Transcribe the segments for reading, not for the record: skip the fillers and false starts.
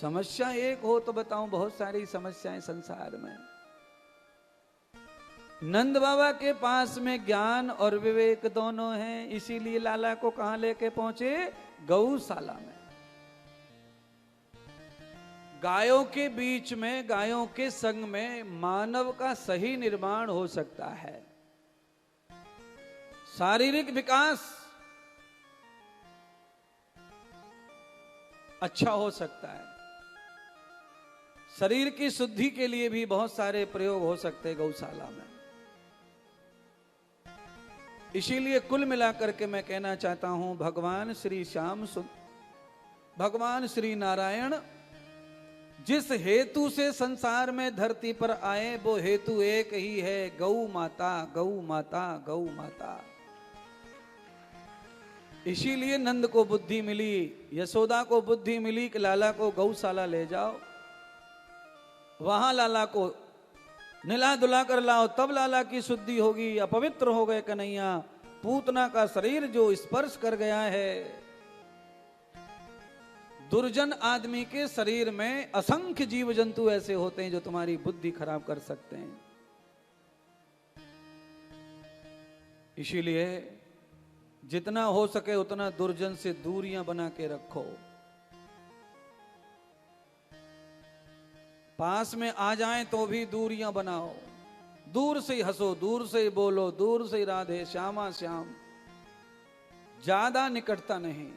समस्या एक हो तो बताऊं, बहुत सारी समस्याएं संसार में। नंद बाबा के पास में ज्ञान और विवेक दोनों हैं, इसीलिए लाला को कहां लेके पहुंचे? गौशाला में। गायों के बीच में, गायों के संग में मानव का सही निर्माण हो सकता है। शारीरिक विकास अच्छा हो सकता है, शरीर की शुद्धि के लिए भी बहुत सारे प्रयोग हो सकते हैं गौशाला में। इसीलिए कुल मिलाकर के मैं कहना चाहता हूं, भगवान श्री श्याम भगवान श्री नारायण जिस हेतु से संसार में धरती पर आए, वो हेतु एक ही है, गौ माता, गौ माता, गौ माता। इसीलिए नंद को बुद्धि मिली, यशोदा को बुद्धि मिली कि लाला को गौशाला ले जाओ, वहां लाला को निला धुला कर लाओ, तब लाला की शुद्धि होगी। अपवित्र हो गए कन्हैया, पूतना का शरीर जो स्पर्श कर गया है। दुर्जन आदमी के शरीर में असंख्य जीव जंतु ऐसे होते हैं जो तुम्हारी बुद्धि खराब कर सकते हैं। इसीलिए जितना हो सके उतना दुर्जन से दूरियां बना के रखो। पास में आ जाएं तो भी दूरियां बनाओ, दूर से ही हंसो, दूर से ही बोलो, दूर से ही राधे श्यामा श्याम, ज्यादा निकटता नहीं।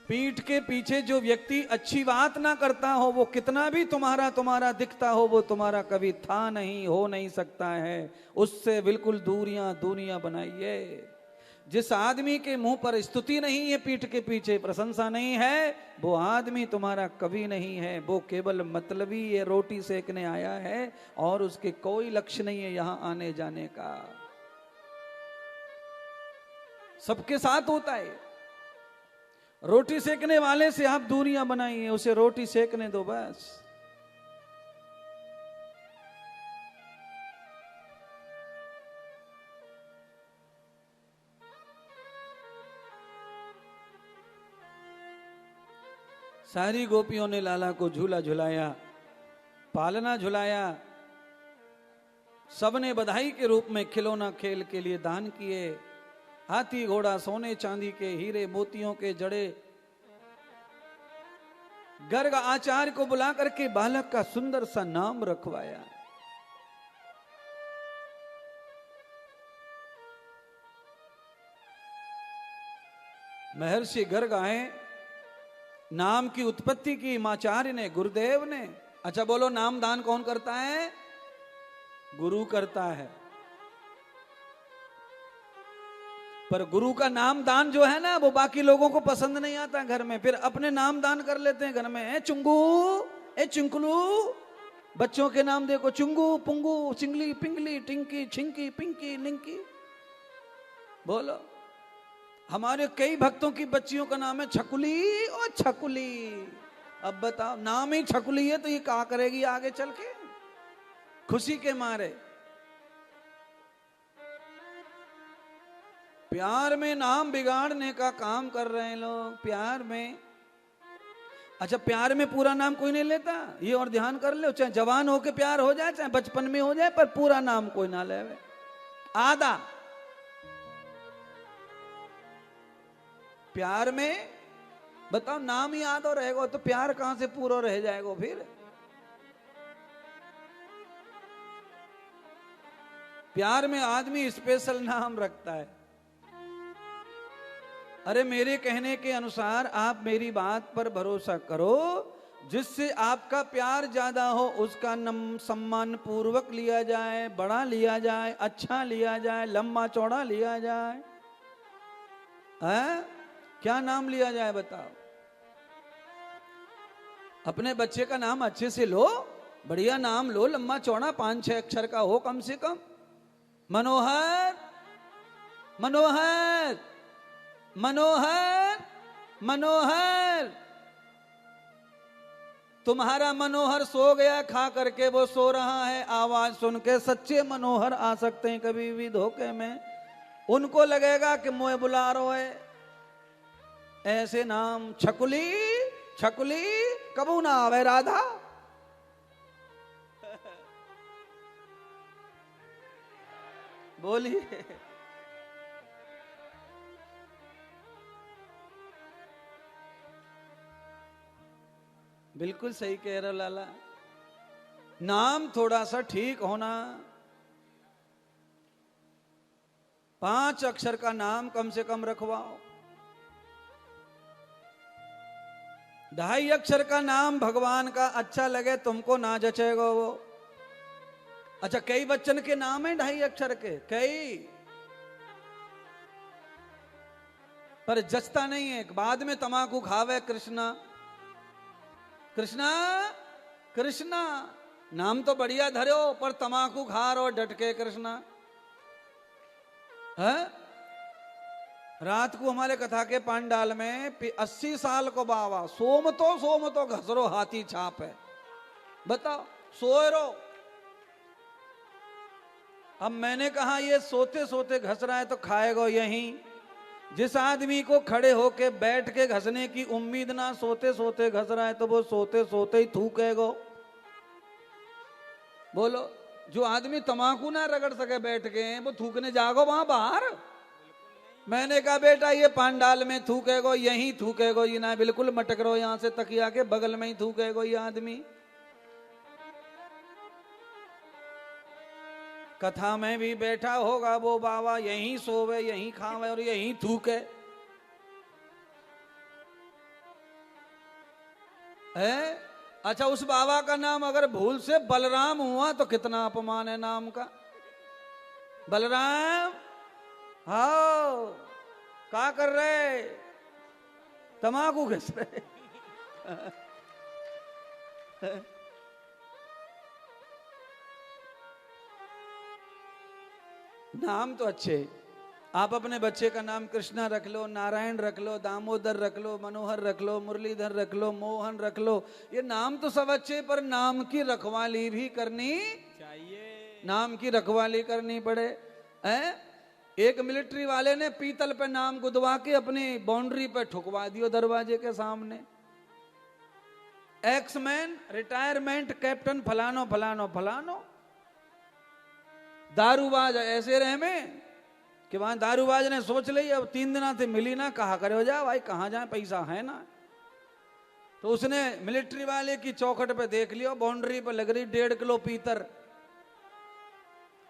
पीठ के पीछे जो व्यक्ति अच्छी बात ना करता हो, वो कितना भी तुम्हारा दिखता हो, वो तुम्हारा कभी था नहीं, हो नहीं सकता है। उससे बिल्कुल दूरियां बनाइए। जिस आदमी के मुंह पर स्तुति नहीं है, पीठ के पीछे प्रशंसा नहीं है, वो आदमी तुम्हारा कभी नहीं है। वो केवल मतलबी ये रोटी सेकने आया है और उसके कोई लक्ष्य नहीं है यहां आने जाने का। सबके साथ होता है। रोटी सेकने वाले से आप दूरियां बनाइए, उसे रोटी सेकने दो बस। सारी गोपियों ने लाला को झूला झुलाया, पालना झुलाया। सबने बधाई के रूप में खिलौना खेल के लिए दान किए। हाथी घोड़ा, सोने चांदी के, हीरे मोतियों के जड़े। गर्ग आचार्य को बुला करके बालक का सुंदर सा नाम रखवाया। महर्षि गर्ग आए, नाम की उत्पत्ति की माचार्य ने, गुरुदेव ने। अच्छा बोलो, नाम दान कौन करता है? गुरु करता है। पर गुरु का नाम दान जो है ना, वो बाकी लोगों को पसंद नहीं आता घर में, फिर अपने नाम दान कर लेते हैं घर में। ए चुंगू, ए चिंकलू, बच्चों के नाम देखो, चुंगू, पुंगू, चिंगली, पिंगली, टिंकी, छिंकी, पिंकी, लिंकी। बोलो, हमारे कई भक्तों की बच्चियों का नाम है छकुली और छकुली। अब बताओ, नाम ही छकुली है तो ये क्या करेगी आगे चल के, खुशी के मारे। प्यार में नाम बिगाड़ने का काम कर रहे हैं लोग, प्यार में। अच्छा, प्यार में पूरा नाम कोई नहीं लेता, ये और ध्यान कर ले। चाहे जवान होके प्यार हो जाए, चाहे बचपन में हो जाए, पर पूरा नाम कोई ना ले। आधा प्यार में बताओ, नाम ही आधा रहेगा तो प्यार कहां से पूरा रह जाएगा फिर? प्यार में आदमी स्पेशल नाम रखता है। अरे मेरे कहने के अनुसार आप मेरी बात पर भरोसा करो, जिससे आपका प्यार ज्यादा हो उसका सम्मान पूर्वक लिया जाए, बड़ा लिया जाए, अच्छा लिया जाए, लंबा चौड़ा लिया जाए। है? क्या नाम लिया जाए बताओ? अपने बच्चे का नाम अच्छे से लो, बढ़िया नाम लो, लंबा चौड़ा 5-6 अक्षर का हो कम से कम। मनोहर, मनोहर, मनोहर, मनोहर। तुम्हारा मनोहर सो गया, खा करके वो सो रहा है, आवाज सुन के सच्चे मनोहर आ सकते हैं कभी भी धोखे में। उनको लगेगा कि मुझे बुला रहे है। ऐसे नाम छकुली, छकुली, कबू ना आवे राधा। बोलिए। बिल्कुल सही कह रहे हो लाला। नाम थोड़ा सा ठीक होना, 5 अक्षर का नाम कम से कम रखवाओ। 2.5 अक्षर का नाम भगवान का अच्छा लगे तुमको ना जचेगा वो। अच्छा, कई बच्चन के नाम है 2.5 अक्षर के, कई, पर जचता नहीं है। बाद में तमाकू खावे कृष्णा कृष्णा कृष्णा, नाम तो बढ़िया धरो पर तमाकू खा रो डटके कृष्णा है। रात को हमारे कथा के पांडाल में 80 साल को बाबा सोम तो घसरो हाथी छाप है। बताओ, सोए रो। अब मैंने कहा ये सोते सोते घस रहा है तो खाएगा यहीं। जिस आदमी को खड़े होके बैठ के घसने की उम्मीद ना, सोते सोते घस रहा है तो वो सोते सोते ही थूकेगा। बोलो, जो आदमी तमाकू ना रगड़ सके बैठ के वो थूकने जागो वहां बाहर। मैंने कहा बेटा ये पांडाल में थूकेगो, यहीं थूकेगो, ये ना बिल्कुल मटक रहो, यहां से तकिया के बगल में ही थूकेगो ये आदमी। कथा में भी बैठा होगा वो बाबा, यहीं सोवे यहीं खावे और यहीं थूके है। अच्छा, उस बाबा का नाम अगर भूल से बलराम हुआ तो कितना अपमान है नाम का। बलराम, हाँ क्या कर रहे? तमाकू घिस रहे। नाम तो अच्छे, आप अपने बच्चे का नाम कृष्णा रख लो, नारायण रख लो, दामोदर रख लो, मनोहर रख लो, मुरलीधर रख लो, मोहन रख लो। ये नाम तो सब अच्छे, पर नाम की रखवाली भी करनी चाहिए। नाम की रखवाली करनी पड़े। एक मिलिट्री वाले ने पीतल पे नाम गुदवा के अपनी बाउंड्री पे ठुकवा दियो दरवाजे के सामने। एक्समैन रिटायरमेंट कैप्टन फलानो फलानो फलानो। दारूबाज ऐसे रहे में कि वहां दारूबाज ने सोच ली अब 3 दिना से मिली ना, कहा करे हो जा भाई कहां जाए, पैसा है ना। तो उसने मिलिट्री वाले की चौखट पे देख लियो, बाउंड्री पे लग रही 1.5 किलो पीतर।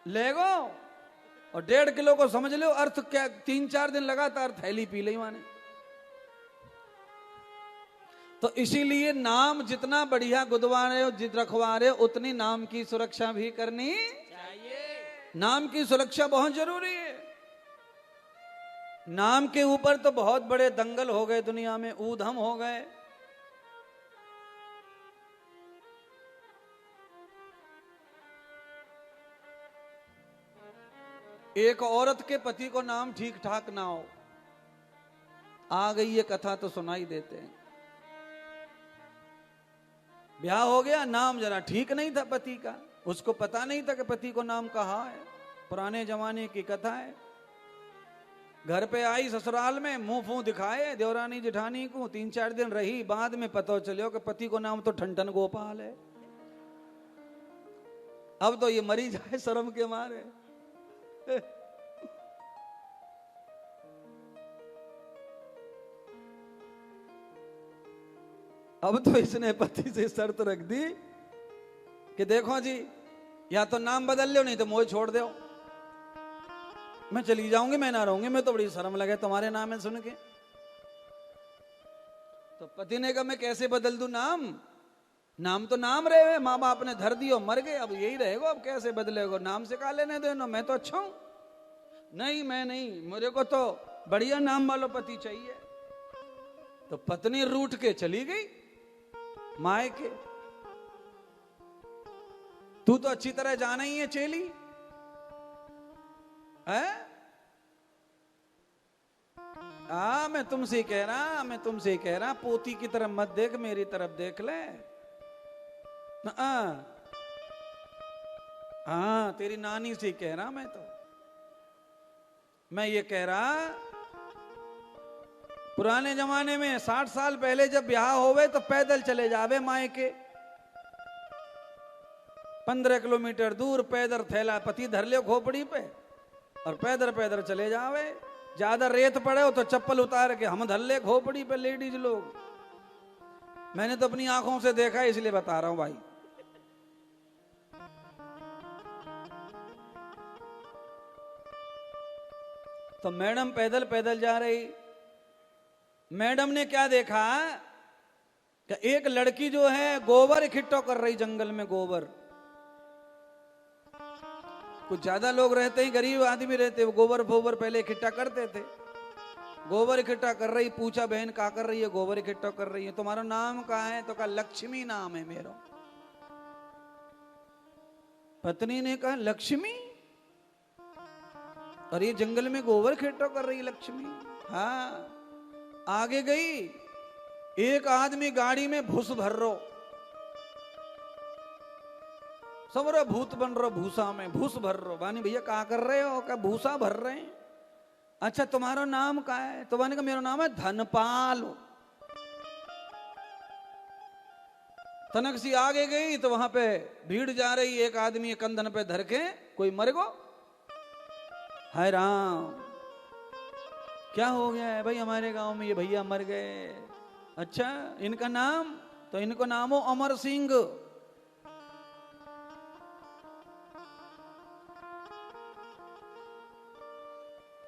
ले गो और 1.5 किलो को समझ लो अर्थ क्या, 3-4 दिन लगातार थैली पी ली माने। तो इसीलिए नाम जितना बढ़िया गुदवा रहे हो, जित रखवा रहे हो, उतनी नाम की सुरक्षा भी करनी चाहिए। नाम की सुरक्षा बहुत जरूरी है। नाम के ऊपर तो बहुत बड़े दंगल हो गए दुनिया में, ऊधम हो गए। एक औरत के पति को नाम ठीक ठाक ना हो, आ गई ये कथा तो सुनाई देते हैं। ब्याह हो गया, नाम जरा ठीक नहीं था पति का, उसको पता नहीं था कि पति को नाम कहा है। पुराने जमाने की कथा है। घर पे आई ससुराल में, मुंह फूं दिखाए देवरानी जेठानी को, 3-4 दिन रही, बाद में पता चलो कि पति को नाम तो ठनठन गोपाल है। अब तो ये मरी जाए शर्म के मारे। अब तो इसने पति से शर्त रख दी कि देखो जी, या तो नाम बदल लो नहीं तो मोह छोड़ दो, मैं चली जाऊंगी, मैं ना रहूंगी, मैं तो बड़ी शर्म लगे तुम्हारे नाम है सुन के। तो पति ने कहा मैं कैसे बदल दूं नाम, नाम तो नाम रहे, माँ बाप ने धर दियो, मर गए, अब यही रहेगा, अब कैसे बदलेगा, नाम से का लेने देना, मैं तो अच्छा हूं। नहीं मैं नहीं, मेरे को तो बढ़िया नाम वाला पति चाहिए। तो पत्नी रूठ के चली गई मायके। तू तो अच्छी तरह जाना ही है चेली है। मैं तुमसे कह रहा, मैं तुमसे कह रहा, पोती की तरफ मत देख, मेरी तरफ देख ले। हाँ तेरी नानी से कह रहा मैं तो। मैं ये कह रहा पुराने जमाने में 60 साल पहले जब ब्याह होवे तो पैदल चले जावे मायके, 15 किलोमीटर दूर पैदल थैला पति धर ले खोपड़ी पे और पैदल पैदल चले जावे। ज्यादा रेत पड़े हो तो चप्पल उतार के हम धर ले खोपड़ी पे लेडीज लोग। मैंने तो अपनी आंखों से देखा है इसलिए बता रहा हूं भाई। तो मैडम पैदल पैदल जा रही। मैडम ने क्या देखा कि एक लड़की जो है गोबर इकट्ठा कर रही जंगल में। गोबर, कुछ ज्यादा लोग रहते ही, गरीब आदमी रहते, वो गोबर फोबर पहले इकट्ठा करते थे। गोबर इकट्ठा कर रही। पूछा बहन क्या कर रही है? गोबर इकट्ठा कर रही है। तुम्हारा नाम क्या है? तो कहा लक्ष्मी नाम है मेरा। पत्नी ने कहा लक्ष्मी? और ये जंगल में गोबर इकट्ठा कर रही है लक्ष्मी? हाँ। आगे गई, एक आदमी गाड़ी में भूस भर रो, समरो भूत बन रो, भूसा में भूस भर रो। बानी भैया क्या कर रहे हो? क्या भूसा भर रहे हैं? अच्छा तुम्हारा नाम क्या है? तो मैंने कहा मेरा नाम है धनपाल। तनक सी आगे गई तो वहां पे भीड़ जा रही। एक आदमी कंधन पे धर के, कोई मर गो। हाय राम, क्या हो गया है भाई? हमारे गांव में ये भैया मर गए। अच्छा इनका नाम? तो इनको नाम हो अमर सिंह।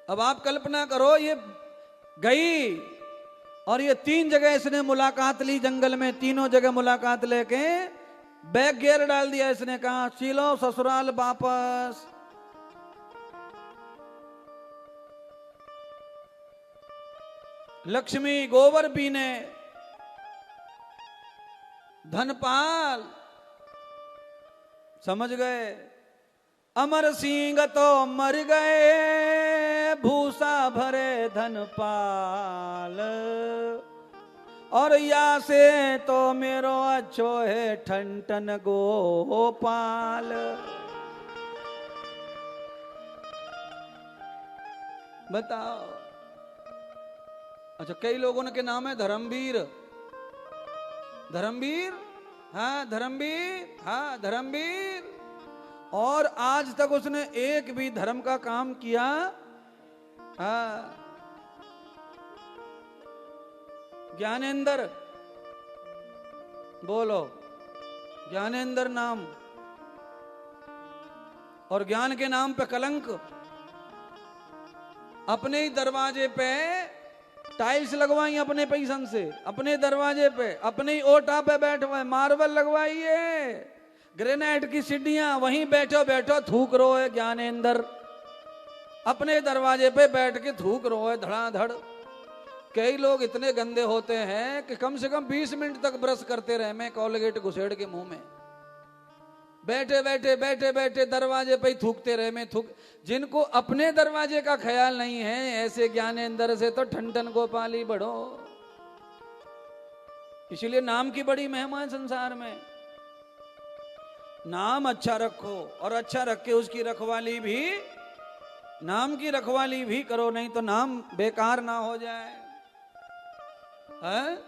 अब आप कल्पना करो, ये गई और ये 3 जगह इसने मुलाकात ली जंगल में। तीनों जगह मुलाकात लेके बैग गियर डाल दिया इसने। कहा चलो ससुराल वापस। लक्ष्मी गोबर पीने, धनपाल समझ गए। अमर सिंह तो मर गए, भूसा भरे धनपाल। और या से तो मेरो अच्छो है ठन गोपाल। बताओ। अच्छा कई लोगों के नाम है धर्मवीर। धर्मवीर, हाँ धर्मवीर, हाँ धर्मवीर। और आज तक उसने एक भी धर्म का काम किया? हाँ। ज्ञानेंद्र, बोलो ज्ञानेंद्र नाम। और ज्ञान के नाम पे कलंक। अपने ही दरवाजे पे टाइल्स लगवाई अपने पैसन से, अपने दरवाजे पे, अपने ही ओटा पे बैठवाए, मार्बल लगवाई है, ग्रेनाइट की सीढ़ियां, वहीं बैठो बैठो थूक रो है ज्ञानेंद्र। अपने दरवाजे पे बैठ के थूक रो है धड़ाधड़। कई लोग इतने गंदे होते हैं कि कम से कम 20 मिनट तक ब्रश करते रहे मैं कोलगेट घुसेड़ के मुंह में। बैठे बैठे बैठे बैठे दरवाजे पे ही थूकते रहे मैं थूक। जिनको अपने दरवाजे का ख्याल नहीं है, ऐसे ज्ञानेंद्र से तो ठन गोपाली बढ़ो। इसीलिए नाम की बड़ी महिमा है संसार में। नाम अच्छा रखो और अच्छा रख के उसकी रखवाली भी, नाम की रखवाली भी करो, नहीं तो नाम बेकार ना हो जाए। है?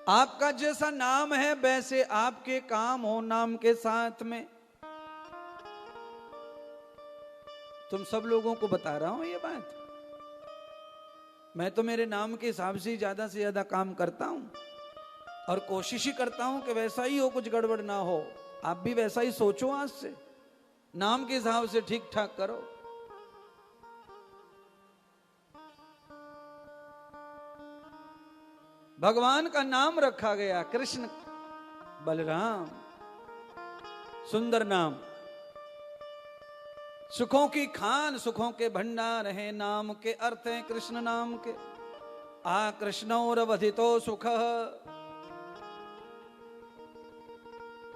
आपका जैसा नाम है वैसे आपके काम हो नाम के साथ में। तुम सब लोगों को बता रहा हूं ये बात। मैं तो मेरे नाम के हिसाब से ज्यादा से ज्यादा काम करता हूं और कोशिश ही करता हूं कि वैसा ही हो, कुछ गड़बड़ ना हो। आप भी वैसा ही सोचो, आज से नाम के हिसाब से ठीक ठाक करो। भगवान का नाम रखा गया कृष्ण बलराम, सुंदर नाम। सुखों की खान, सुखों के भंडार है, नाम के अर्थ हैं कृष्ण नाम के। आ कृष्णोर वधितो सुख।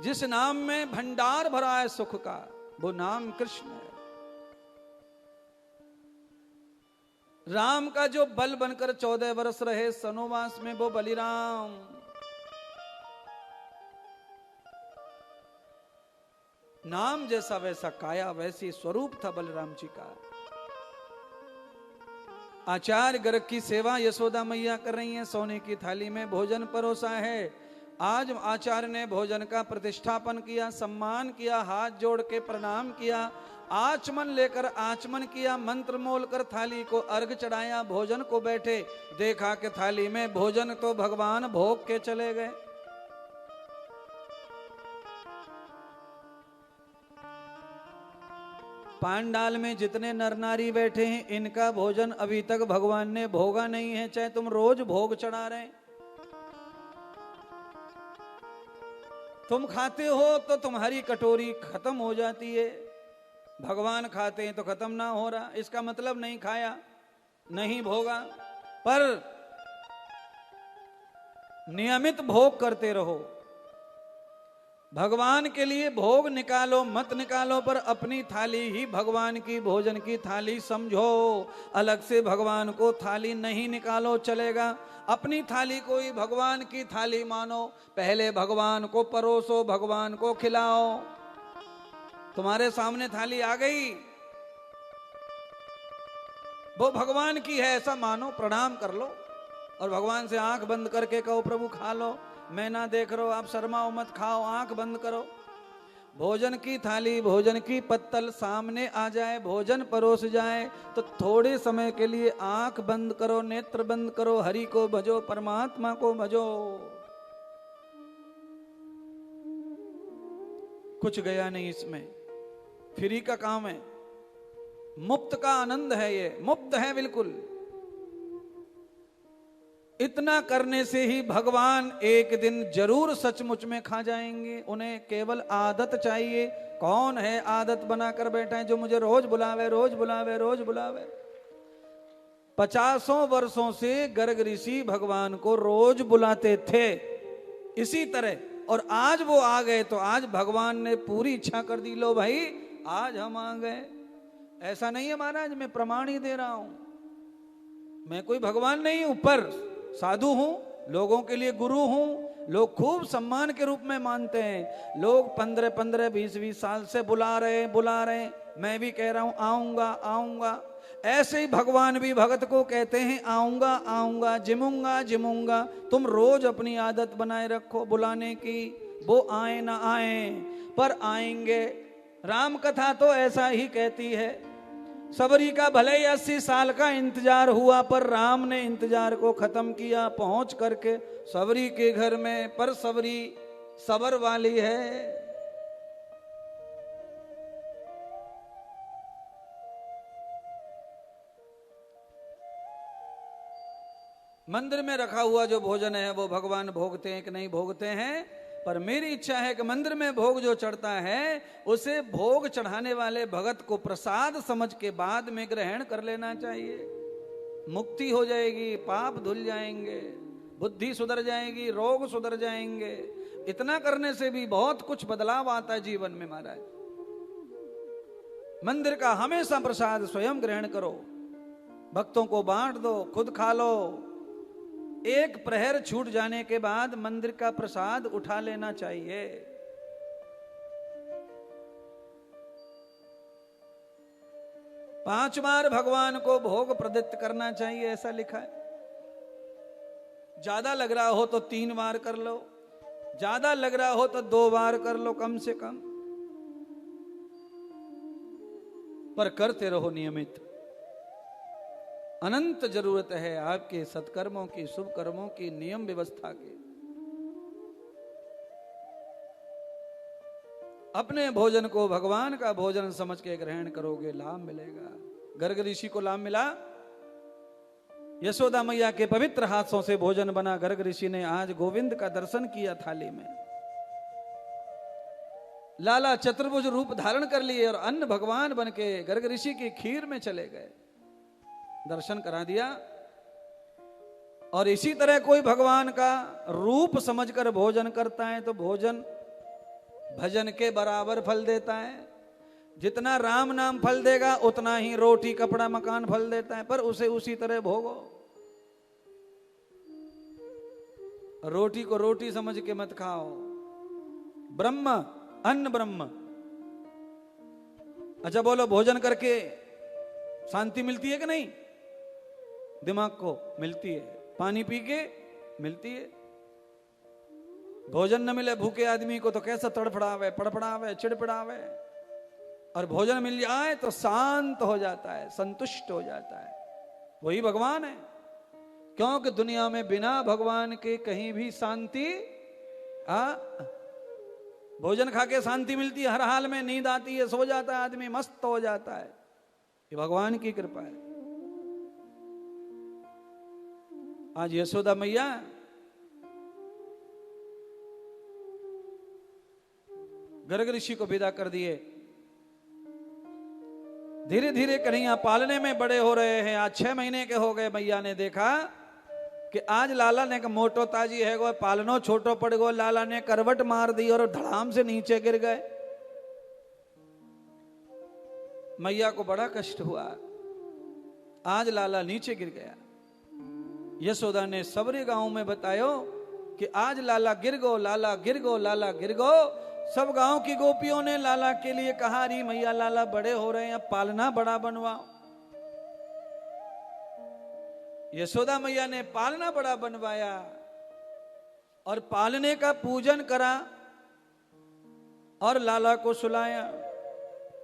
जिस नाम में भंडार भरा है सुख का, वो नाम कृष्ण है। राम का जो बल बनकर 14 वर्ष रहे सनोवास में, वो बलिराम। नाम जैसा वैसा काया, वैसी स्वरूप था बलराम जी का। आचार्य गर्ग की सेवा यशोदा मैया कर रही हैं, सोने की थाली में भोजन परोसा है। आज आचार्य ने भोजन का प्रतिष्ठापन किया, सम्मान किया, हाथ जोड़ के प्रणाम किया, आचमन लेकर आचमन किया, मंत्र मोल कर थाली को अर्घ चढ़ाया, भोजन को बैठे, देखा कि थाली में भोजन तो भगवान भोग के चले गए। पांडाल में जितने नर नारी बैठे हैं, इनका भोजन अभी तक भगवान ने भोगा नहीं है, चाहे तुम रोज भोग चढ़ा रहे हैं। तुम खाते हो तो तुम्हारी कटोरी खत्म हो जाती है, भगवान खाते हैं तो खत्म ना हो रहा, इसका मतलब नहीं खाया, नहीं भोगा। पर नियमित भोग करते रहो, भगवान के लिए भोग निकालो मत निकालो, पर अपनी थाली ही भगवान की भोजन की थाली समझो, अलग से भगवान को थाली नहीं निकालो चलेगा। अपनी थाली को ही भगवान की थाली मानो, पहले भगवान को परोसो, भगवान को खिलाओ। तुम्हारे सामने थाली आ गई, वो भगवान की है ऐसा मानो, प्रणाम कर लो और भगवान से आंख बंद करके कहो प्रभु खा लो, मैं ना देख रहा हूं, आप शर्माओ मत, खाओ, आंख बंद करो। भोजन की थाली, भोजन की पत्तल सामने आ जाए, भोजन परोस जाए तो थोड़े समय के लिए आंख बंद करो, नेत्र बंद करो, हरि को भजो, परमात्मा को भजो। कुछ गया नहीं इसमें, फ्री का काम है, मुफ्त का आनंद है, ये मुफ्त है बिल्कुल। इतना करने से ही भगवान एक दिन जरूर सचमुच में खा जाएंगे। उन्हें केवल आदत चाहिए। कौन है आदत बनाकर बैठा है जो मुझे रोज बुलावे, रोज बुलावे, रोज बुलावे। 50 वर्षों से गर्ग ऋषि भगवान को रोज बुलाते थे इसी तरह, और आज वो आ गए तो आज भगवान ने पूरी इच्छा कर दी, लो भाई आज हम आ गए। ऐसा नहीं है महाराज, मैं प्रमाण ही दे रहा हूं, मैं कोई भगवान नहीं हूं, पर साधु हूं, लोगों के लिए गुरु हूं। लोग खूब सम्मान के रूप में मानते हैं, लोग 15-15, 20-20 साल से बुला रहे, मैं भी कह रहा हूं आऊंगा आऊंगा। ऐसे ही भगवान भी भगत को कहते हैं आऊंगा आऊंगा, जिमूंगा जिमूंगा। तुम रोज अपनी आदत बनाए रखो बुलाने की, वो आए ना आए पर आएंगे। राम कथा तो ऐसा ही कहती है, सबरी का भले ही 80 साल का इंतजार हुआ, पर राम ने इंतजार को खत्म किया पहुंच करके सबरी के घर में। पर सबरी सबर वाली है, मंदिर में रखा हुआ जो भोजन है वो भगवान भोगते हैं कि नहीं भोगते हैं, पर मेरी इच्छा है कि मंदिर में भोग जो चढ़ता है उसे भोग चढ़ाने वाले भगत को प्रसाद समझ के बाद में ग्रहण कर लेना चाहिए। मुक्ति हो जाएगी, पाप धुल जाएंगे, बुद्धि सुधर जाएगी, रोग सुधर जाएंगे। इतना करने से भी बहुत कुछ बदलाव आता है जीवन में महाराज। मंदिर का हमेशा प्रसाद स्वयं ग्रहण करो, भक्तों को बांट दो, खुद खा लो। एक प्रहर छूट जाने के बाद मंदिर का प्रसाद उठा लेना चाहिए। पांच बार भगवान को भोग प्रदत्त करना चाहिए, ऐसा लिखा है। ज्यादा लग रहा हो तो 3 बार कर लो, ज्यादा लग रहा हो तो 2 बार कर लो कम से कम, पर करते रहो नियमित। अनंत जरूरत है आपके सत्कर्मों की, शुभ कर्मों की, नियम व्यवस्था की। अपने भोजन को भगवान का भोजन समझ के ग्रहण करोगे, लाभ मिलेगा। गर्ग ऋषि को लाभ मिला, यशोदा मैया के पवित्र हाथों से भोजन बना। गर्ग ऋषि ने आज गोविंद का दर्शन किया थाली में, लाला चतुर्भुज रूप धारण कर लिए और अन्न भगवान बन के गर्ग ऋषि की खीर में चले गए, दर्शन करा दिया। और इसी तरह कोई भगवान का रूप समझकर भोजन करता है तो भोजन भजन के बराबर फल देता है। जितना राम नाम फल देगा उतना ही रोटी कपड़ा मकान फल देता है, पर उसे उसी तरह भोगो। रोटी को रोटी समझ के मत खाओ, ब्रह्म अन्न ब्रह्म। अच्छा बोलो, भोजन करके शांति मिलती है कि नहीं? दिमाग को मिलती है, पानी पी के मिलती है। भोजन न मिले भूखे आदमी को तो कैसा तड़फड़ावे, पड़पड़ावे, चिड़पड़ावे, और भोजन मिल जाए तो शांत हो जाता है, संतुष्ट हो जाता है। वही भगवान है। क्योंकि दुनिया में बिना भगवान के कहीं भी शांति, भोजन खा के शांति मिलती है हर हाल में, नींद आती है, सो जाता है आदमी, मस्त हो जाता है। ये भगवान की कृपा है। आज यशोदा मैया गर्ग ऋषि को विदा कर दिए। धीरे धीरे कन्हैया पालने में बड़े हो रहे हैं। आज 6 महीने के हो गए। मैया ने देखा कि आज लाला ने मोटो ताजी है गो, पालनो छोटो पड़ गो। लाला ने करवट मार दी और धड़ाम से नीचे गिर गए। मैया को बड़ा कष्ट हुआ। आज लाला नीचे गिर गया। यशोदा ने सबरे गांव में बतायो कि आज लाला गिर गो, लाला गिर गो, लाला गिर गो। सब गांव की गोपियों ने लाला के लिए कहा, री मैया लाला बड़े हो रहे हैं, अब पालना बड़ा बनवाओ। यशोदा मैया ने पालना बड़ा बनवाया और पालने का पूजन करा और लाला को सुलाया।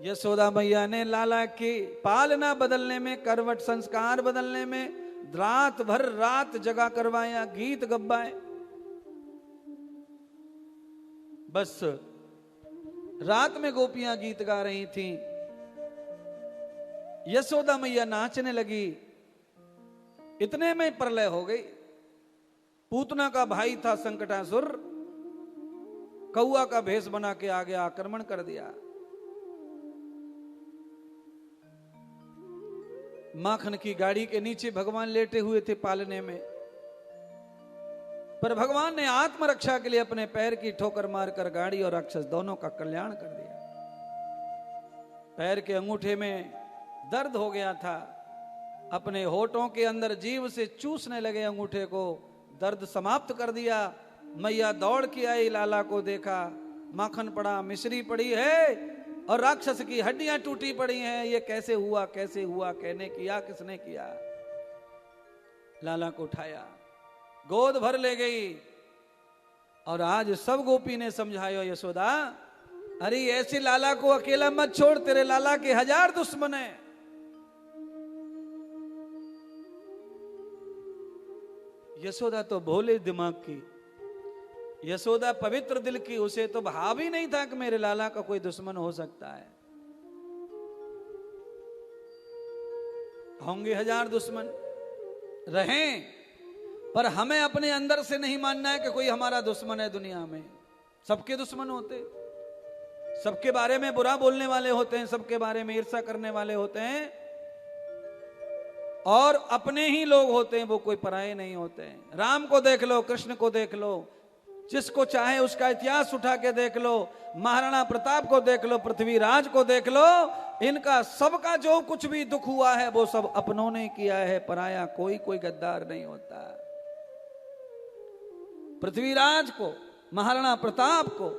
यशोदा मैया ने लाला की पालना बदलने में, करवट संस्कार बदलने में रात भर रात जगा करवाया, गीत गब्बाए। बस रात में गोपियां गीत गा रही थीं। यशोदा मैया नाचने लगी। इतने में प्रलय हो गई। पूतना का भाई था संकटासुर, कौआ का भेष बना के आगे आक्रमण कर दिया। माखन की गाड़ी के नीचे भगवान लेटे हुए थे पालने में, पर भगवान ने आत्मरक्षा के लिए अपने पैर की ठोकर मारकर गाड़ी और राक्षस दोनों का कल्याण कर दिया। पैर के अंगूठे में दर्द हो गया था। अपने होठों के अंदर जीभ से चूसने लगे अंगूठे को, दर्द समाप्त कर दिया। मैया दौड़ के आई, लाला को देखा, माखन पड़ा, मिश्री पड़ी है और राक्षस की हड्डियां टूटी पड़ी हैं। ये कैसे हुआ, कैसे हुआ, कहने किया, किसने किया? लाला को उठाया, गोद भर ले गई। और आज सब गोपी ने समझायो, यशोदा अरे ऐसे लाला को अकेला मत छोड़, तेरे लाला के 1000 दुश्मन हैं। यशोदा तो भोले दिमाग की, यशोदा पवित्र दिल की, उसे तो भाव ही नहीं था कि मेरे लाला का कोई दुश्मन हो सकता है। होंगे 1000 दुश्मन, रहें, पर हमें अपने अंदर से नहीं मानना है कि कोई हमारा दुश्मन है दुनिया में। सबके दुश्मन होते, सबके बारे में बुरा बोलने वाले होते हैं, सबके बारे में ईर्ष्या करने वाले होते हैं, और अपने ही लोग होते हैं, वो कोई पराये नहीं होते हैं। राम को देख लो, कृष्ण को देख लो, जिसको चाहे उसका इतिहास उठा के देख लो, महाराणा प्रताप को देख लो, पृथ्वीराज को देख लो, इनका सबका जो कुछ भी दुख हुआ है वो सब अपनों ने किया है, पराया कोई गद्दार नहीं होता। पृथ्वीराज को, महाराणा प्रताप को,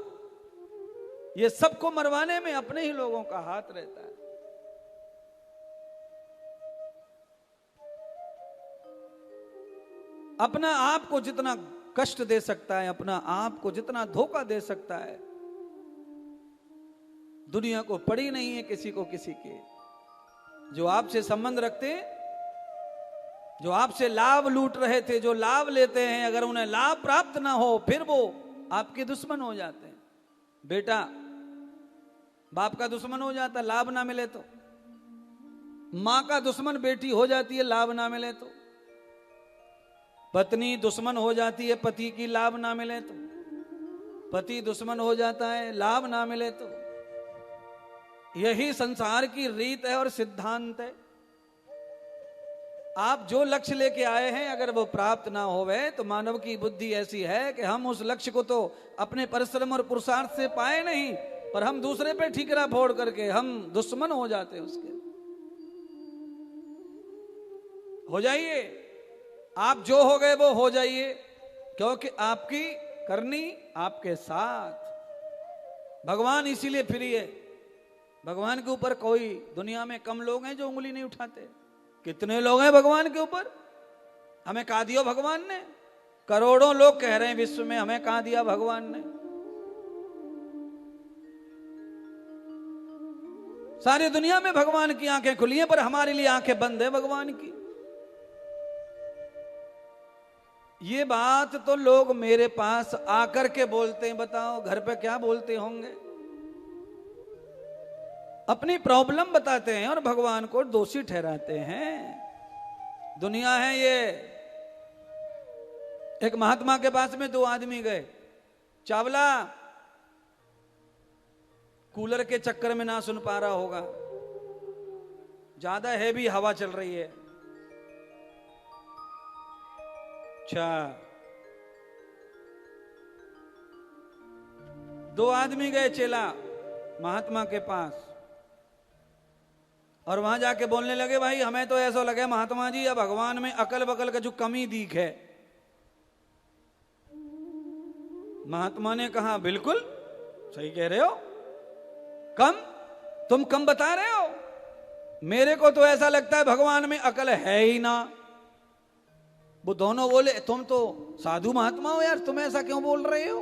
ये सबको मरवाने में अपने ही लोगों का हाथ रहता है। अपना आप को जितना कष्ट दे सकता है, अपना आप को जितना धोखा दे सकता है, दुनिया को पड़ी नहीं है किसी को किसी के। जो आपसे संबंध रखते, जो आपसे लाभ लूट रहे थे, जो लाभ लेते हैं, अगर उन्हें लाभ प्राप्त ना हो फिर वो आपके दुश्मन हो जाते हैं। बेटा बाप का दुश्मन हो जाता है लाभ ना मिले तो, मां का दुश्मन बेटी हो जाती है लाभ ना मिले तो, पत्नी दुश्मन हो जाती है पति की लाभ ना मिले तो, पति दुश्मन हो जाता है लाभ ना मिले तो। यही संसार की रीत है और सिद्धांत है। आप जो लक्ष्य लेके आए हैं अगर वो प्राप्त ना होवे तो मानव की बुद्धि ऐसी है कि हम उस लक्ष्य को तो अपने परिश्रम और पुरुषार्थ से पाए नहीं, पर हम दूसरे पे ठीकरा फोड़ करके हम दुश्मन हो जाते हैं उसके। हो जाइए, आप जो हो गए वो हो जाइए, क्योंकि आपकी करनी आपके साथ। भगवान इसीलिए फ्री है। भगवान के ऊपर कोई दुनिया में कम लोग हैं जो उंगली नहीं उठाते। कितने लोग हैं भगवान के ऊपर? हमें कहा दिया भगवान ने? करोड़ों लोग कह रहे हैं विश्व में, हमें कहा दिया भगवान ने? सारी दुनिया में भगवान की आंखें खुली हैं, पर हमारे लिए आंखें बंद है भगवान की। ये बात तो लोग मेरे पास आकर के बोलते हैं, बताओ घर पे क्या बोलते होंगे? अपनी प्रॉब्लम बताते हैं और भगवान को दोषी ठहराते हैं। दुनिया है ये। एक महात्मा के पास में 2 आदमी गए। चावला कूलर के चक्कर में ना सुन पा रहा होगा, ज्यादा हैवी हवा चल रही है। अच्छा, 2 आदमी गए चेला महात्मा के पास और वहां जाके बोलने लगे, भाई हमें तो ऐसा लगे महात्मा जी या भगवान में अकल बकल का जो कमी दिख है। महात्मा ने कहा, बिल्कुल सही कह रहे हो, कम, तुम कम बता रहे हो। मेरे को तो ऐसा लगता है भगवान में अकल है ही ना। वो दोनों बोले, तुम तो साधु महात्मा हो यार, तुम ऐसा क्यों बोल रहे हो?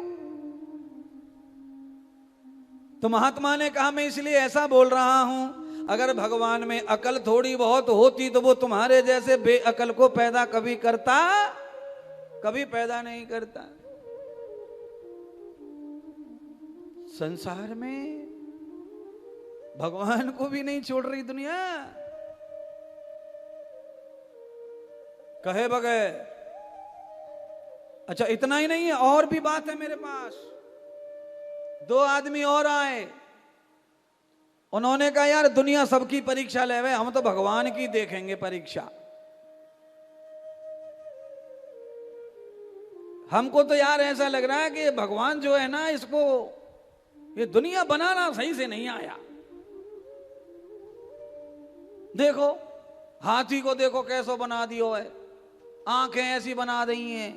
तो महात्मा ने कहा, मैं इसलिए ऐसा बोल रहा हूं, अगर भगवान में अकल थोड़ी बहुत होती तो वो तुम्हारे जैसे बेअकल को पैदा कभी करता? कभी पैदा नहीं करता। संसार में भगवान को भी नहीं छोड़ रही दुनिया, कहे बगैर। अच्छा, इतना ही नहीं है, और भी बात है मेरे पास। 2 आदमी और आए, उन्होंने कहा, यार दुनिया सबकी परीक्षा ले, हम तो भगवान की देखेंगे परीक्षा। हमको तो यार ऐसा लग रहा है कि भगवान जो है ना, इसको ये दुनिया बनाना सही से नहीं आया। देखो हाथी को देखो कैसो बना दियो है, आंखें ऐसी बना दी हैं,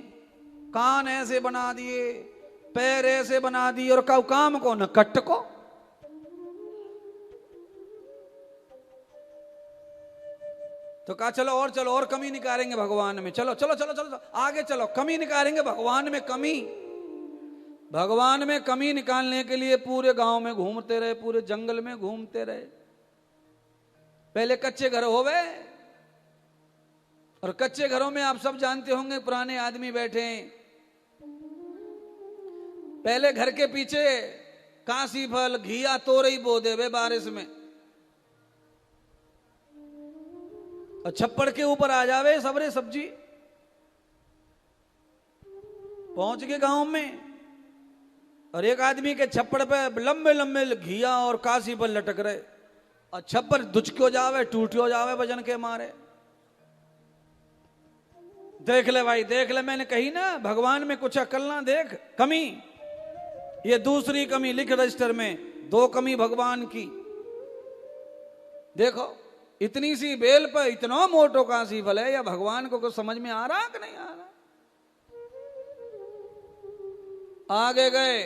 कान ऐसे बना दिए, पैर ऐसे बना दिए, और काम को न कट को। तो कहा चलो और कमी निकालेंगे भगवान में, चलो चलो चलो चलो आगे चलो, कमी निकालेंगे भगवान में। भगवान में कमी निकालने के लिए पूरे गांव में घूमते रहे, पूरे जंगल में घूमते रहे। पहले कच्चे घर हो गए, और कच्चे घरों में आप सब जानते होंगे पुराने आदमी बैठे हैं। पहले घर के पीछे काशी फल, घिया, तोरई बो देवे बारिश में, और छप्पड़ के ऊपर आ जावे सबरे सब्जी। पहुंच गए गांव में, और एक आदमी के छप्पड़ पे लंबे लंबे घिया और काशी फल लटक रहे, और छप्पर दुचक्यो जावे, टूटियो जावे वजन के मारे। देख ले भाई, देख ले, मैंने कही ना भगवान में कुछ अकल ना देख, कमी। ये दूसरी कमी लिख रजिस्टर में, 2 कमी भगवान की। देखो इतनी सी बेल पर इतना मोटो काशी फल है, या भगवान को कुछ समझ में आ रहा कि नहीं आ रहा? आगे गए,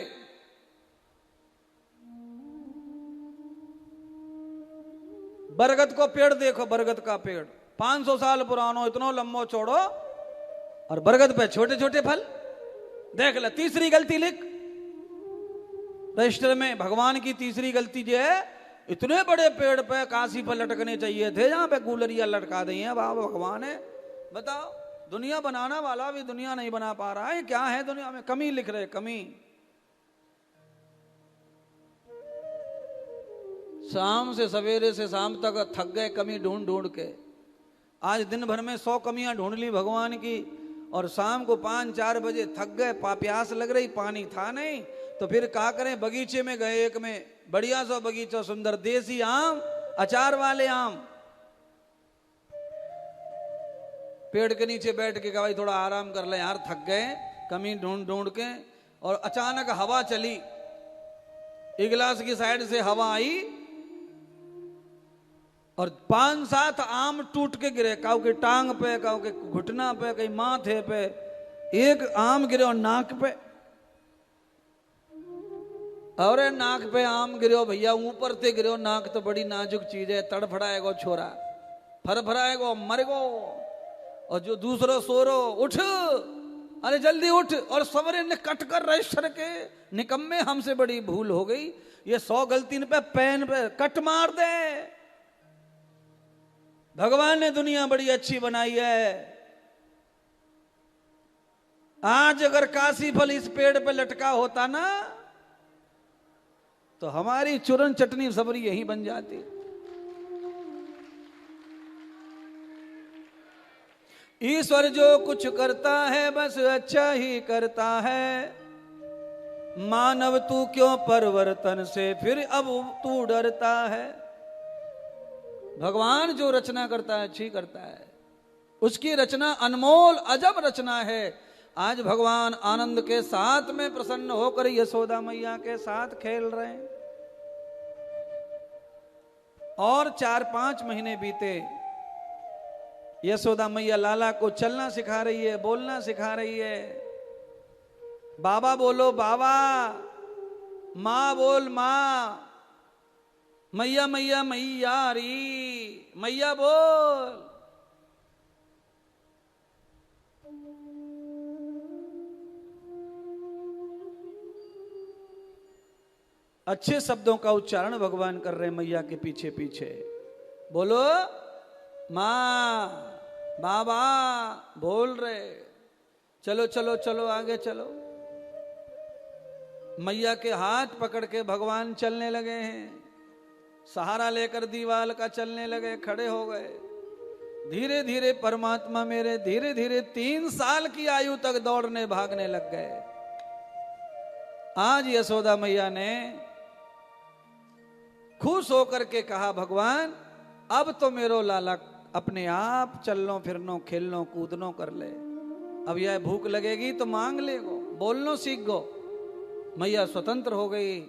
बरगद को पेड़ देखो, बरगद का पेड़ 500 साल पुरानो, इतना लंबो चौड़ो, और बरगद पे छोटे छोटे फल। देख ले, तीसरी गलती लिख रजिस्टर में, भगवान की तीसरी गलती जो है, इतने बड़े पेड़ पे काशी फल लटकने चाहिए थे, जहां पे गुलरिया लटका दी है। बाबा भगवान है, बताओ, दुनिया बनाना वाला भी दुनिया नहीं बना पा रहा है। क्या है दुनिया में? कमी लिख रहे, कमी। शाम से सवेरे से शाम तक थक गए कमी ढूंढ ढूंढ के। आज दिन भर में 100 कमियां ढूंढ ली भगवान की, और शाम को 5-4 बजे थक गए, प्यास लग रही, पानी था नहीं, तो फिर क्या करें, बगीचे में गए। एक में बढ़िया सा बगीचा, सुंदर देसी आम, अचार वाले आम। पेड़ के नीचे बैठ के कहा, भाई थोड़ा आराम कर ले यार, थक गए कमी ढूंढ ढूंढ के। और अचानक हवा चली, इगलास की साइड से हवा आई, और 5-7 आम टूट के गिरे, काऊ के टांग पे, काऊ के घुटना पे, कहीं माथे पे। एक आम गिरे और नाक पे, और नाक पे आम गिरो भैया, ऊपर से गिरो। नाक तो बड़ी नाजुक चीज है, तड़फड़ाएगो छोरा, फरफराएगो, मरेगो। और जो दूसरा सो रो, उठ, अरे जल्दी उठ। और सवरे ने कट कर रजिस्टर के, निकम्मे हमसे बड़ी भूल हो गई, ये 100 गलती पे पेन पे कट मार दे। भगवान ने दुनिया बड़ी अच्छी बनाई है। आज अगर काशी फल इस पेड़ पे लटका होता ना, तो हमारी चूरन चटनी सबरी यही बन जाती। ईश्वर जो कुछ करता है बस अच्छा ही करता है। मानव तू क्यों परिवर्तन से फिर अब तू डरता है। भगवान जो रचना करता है अच्छी करता है, उसकी रचना अनमोल अजब रचना है। आज भगवान आनंद के साथ में प्रसन्न होकर यशोदा मैया के साथ खेल रहे हैं। और 4-5 महीने बीते, यशोदा मैया लाला को चलना सिखा रही है, बोलना सिखा रही है। बाबा बोलो बाबा, माँ बोल माँ, मैया मैया मैया री, मैया बोल। अच्छे शब्दों का उच्चारण भगवान कर रहे हैं मैया के पीछे पीछे। बोलो माँ, बाबा बोल रहे, चलो चलो चलो आगे चलो। मैया के हाथ पकड़ के भगवान चलने लगे हैं। सहारा लेकर दीवाल का चलने लगे, खड़े हो गए। धीरे धीरे परमात्मा मेरे धीरे धीरे 3 साल की आयु तक दौड़ने भागने लग गए। आज यशोदा मैया ने खुश होकर के कहा, भगवान अब तो मेरो लाला अपने आप चलनो फिरनो खेलनो कूदनो कर ले। अब यह भूख लगेगी तो मांग लेगो, बोलनो सीख गो। मैया स्वतंत्र हो गई।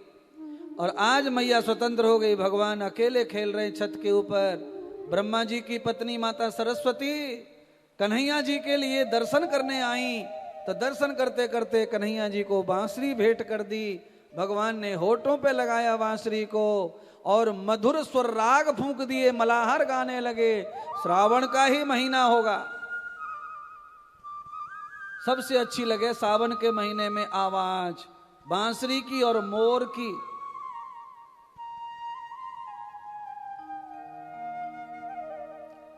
और आज मैया स्वतंत्र हो गई। भगवान अकेले खेल रहे छत के ऊपर। ब्रह्मा जी की पत्नी माता सरस्वती कन्हैया जी के लिए दर्शन करने आई, तो दर्शन करते करते कन्हैया जी को बांसुरी भेंट कर दी। भगवान ने होठों पे लगाया बांसुरी को और मधुर स्वर राग फूंक दिए, मलाहर गाने लगे। श्रावण का ही महीना होगा, सबसे अच्छी लगे सावन के महीने में आवाज बांसुरी की और मोर की।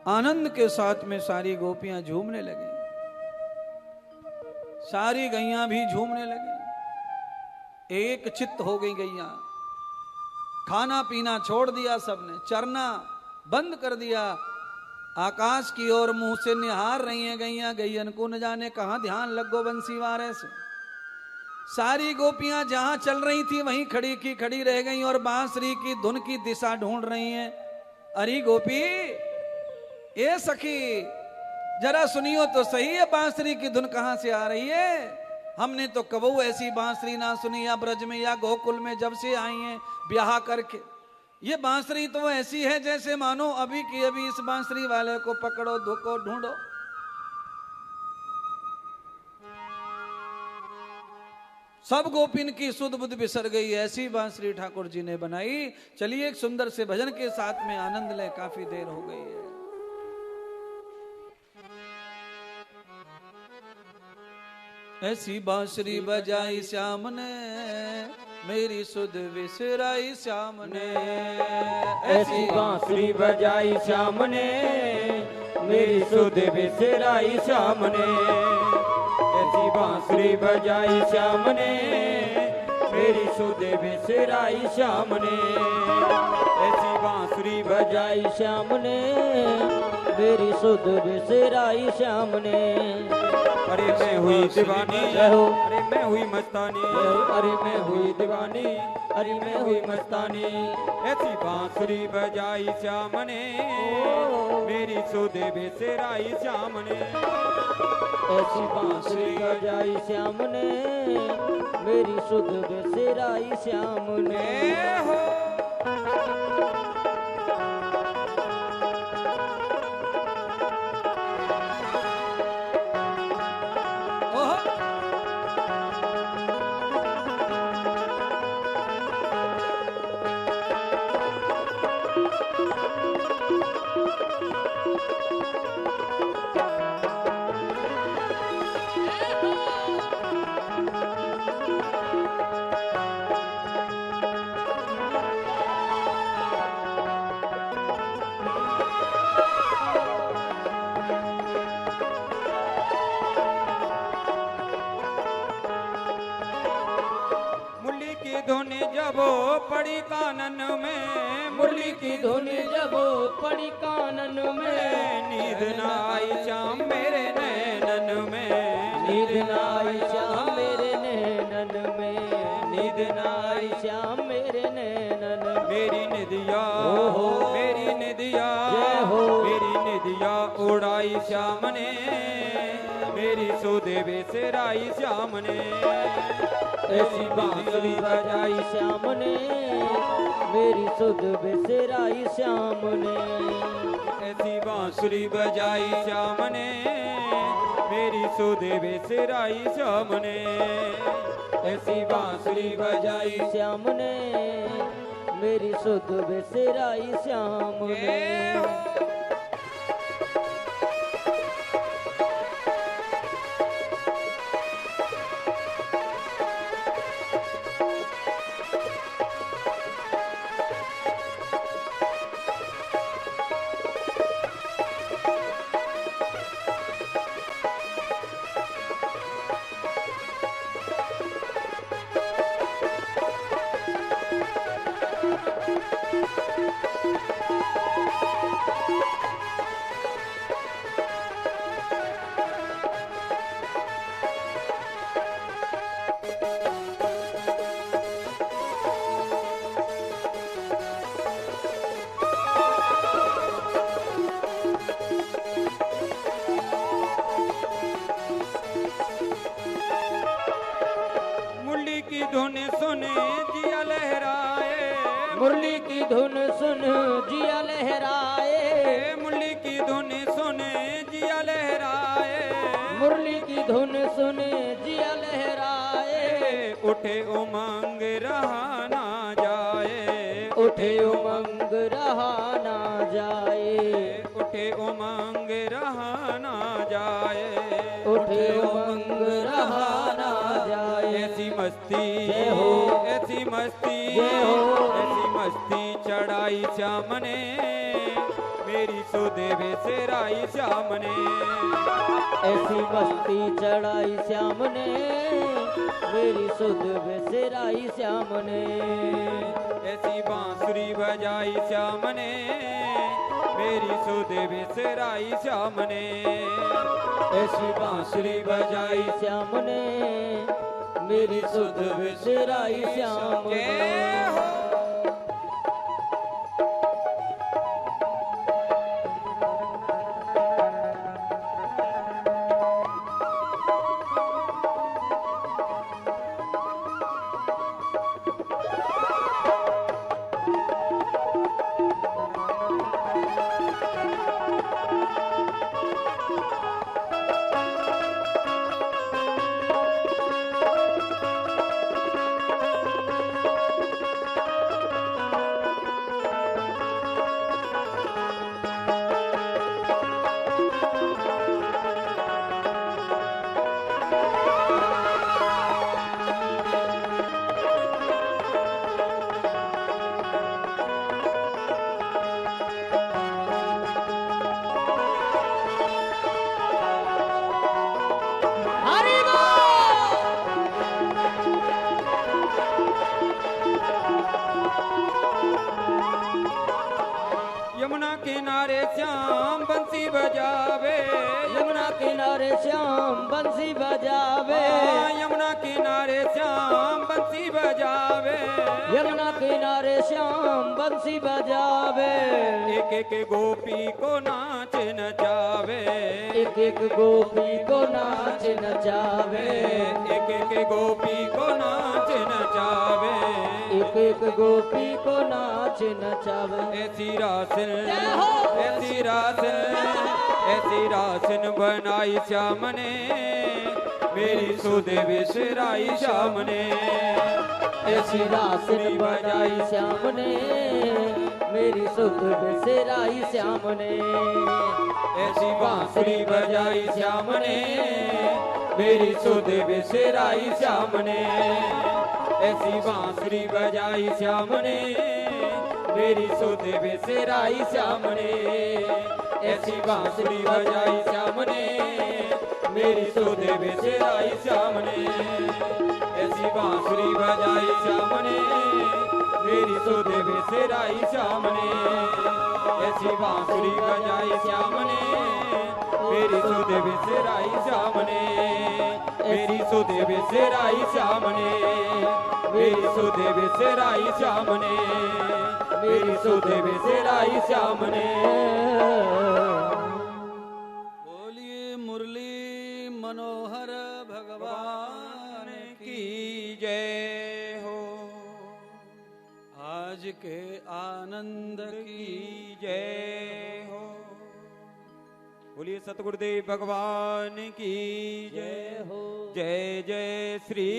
आनंद के साथ में सारी गोपियां झूमने लगी, सारी गैया भी झूमने लगी। एक चित्त हो गई गैया। खाना पीना छोड़ दिया सबने, चरना बंद कर दिया। आकाश की ओर मुंह से निहार रही हैं गैया। गैयन को न जाने कहां ध्यान लग गो बंसी वारे से। सारी गोपियां जहां चल रही थी वहीं खड़ी की खड़ी रह गई और बांसुरी की धुन की दिशा ढूंढ रही हैं। अरे गोपी, ए सखी, जरा सुनियो तो सही है बांसुरी की धुन कहां से आ रही है। हमने तो कबू ऐसी बांसुरी ना सुनी, या ब्रज में या गोकुल में जब से आई हैं ब्याह करके। ये बांसुरी तो ऐसी है जैसे मानो अभी की अभी इस बांसुरी वाले को पकड़ो, धोको, ढूंढो। सब गोपिन की सुध बुध बिसर गई, ऐसी बांसुरी ठाकुर जी ने बनाई। चलिए एक सुंदर से भजन के साथ में आनंद ले, काफी देर हो गई है। ऐसी बांसुरी बजाई श्याम ने, मेरी सुध बिसराई श्याम ने। ऐसी बांसुरी बजाई श्याम ने, मेरी सुध बिसराई श्याम ने। ऐसी बांसुरी बजाई श्याम ने, मेरी सुध बिसराई श्याम ने। ऐसी बांसुरी बजाई श्याम ने, मेरी सुध बिसराई श्याम ने। अरे मैं हुई दीवानी, अरे मैं हुई मस्तानी, अरे मैं हुई दीवानी, अरे मैं हुई मस्तानी। ऐसी बांसुरी बजाई श्याम ने, मेरी सुध बिसराई श्याम ने। ऐसी बांसुरी बजाई श्याम ने, मेरी सुध बिसराई श्याम ने। जब वो पड़ी कानन में, मुरली की धुन जब पड़ी कानन में, नींद न आई श्याम मेरे नैनन में, नींद न आई श्याम मेरे नैनन में, नींद न आई श्याम मेरे नैनन में। मेरी निदिया ओहो, मेरी निदिया जय हो। मेरी निदिया उड़ाई श्याम ने, मेरी सुधे बेसराई श्याम ने, ऐसी बांसुरी बजाई श्याम ने, मेरी सुध बेसराई श्याम ने, ऐसी बांसुरी बजाई श्याम ने, मेरी सुधे बेसराई श्याम ने, ऐसी बांसुरी बजाई श्याम ने, मेरी सुध बेसराई श्याम ने। धुन सुन जिया लहराए, मुरली की धुन सुन जिया लहराए, मुरली की धुन सुन जिया लहराए, मुरली की धुन सुन जिया लहराए, उठे उमंग रहा ना जाए, उठे उमंग रहा ना जाए, उठे उमंग रहा ना जाए, उठे उमंग रहा ना जाए। ऐसी मस्ती जय हो, ऐसी मस्ती जय हो, ऐसी मस्ती चढ़ाई श्याम ने, मेरी सुधे बेसराई श्याम ने, ऐसी मस्ती चढ़ाई श्याम ने, मेरी सुध बेसराई श्याम ने, ऐसी बांसुरी बजाई श्याम ने, मेरी सुधे बेसराई श्याम ने, ऐसी बांसुरी बजाई श्याम ने, मेरी सुध बेसराई श्याम ने। यमुना किनारे श्याम बंसी बजावे, यमुना किनारे श्याम बंसी बजावे, यमुना किनारे श्याम बंसी बजावे, यमुना किनारे श्याम बंसी बजावे, एक एक गोपी को नाच नचावे, एक एक गोपी को नाच नचावे, एक एक गोपी को नाच नचावे, एक एक गोपी को नाच नचावे। ऐसी रासन ऐसी रासन ऐसी रासन बनाई श्याम ने, मेरी सुधे बिसराई श्याम ने, ऐसी रासन बजाई श्याम ने, मेरी सुध बिसराई श्याम ने, ऐसी बांसुरी बजाई श्याम ने, मेरी सुधे बिसराई श्याम ने, ऐसी बांसुरी बजाई श्याम ने, मेरी सुधे बिसराई श्याम ने, ऐसी बांसुरी बजाई श्याम ने मेरी सुध बिसराई श्याम ने ऐसी बांसुरी बजाई श्याम ने मेरी सुध बिसराई श्याम ने ऐसी बांसुरी बजाई श्याम ने मेरी सुध बिसराई श्याम ने मेरी सुध बिसराई श्याम ने मेरी सुध बिसराई श्याम ने मेरी सुध बिसराई श्याम ने। बोलिए मुरली मनोहर भगवान की जय हो। आज के आनंद की जय हो। बोलिए सतगुरुदेव भगवान की जय हो। जय जय श्री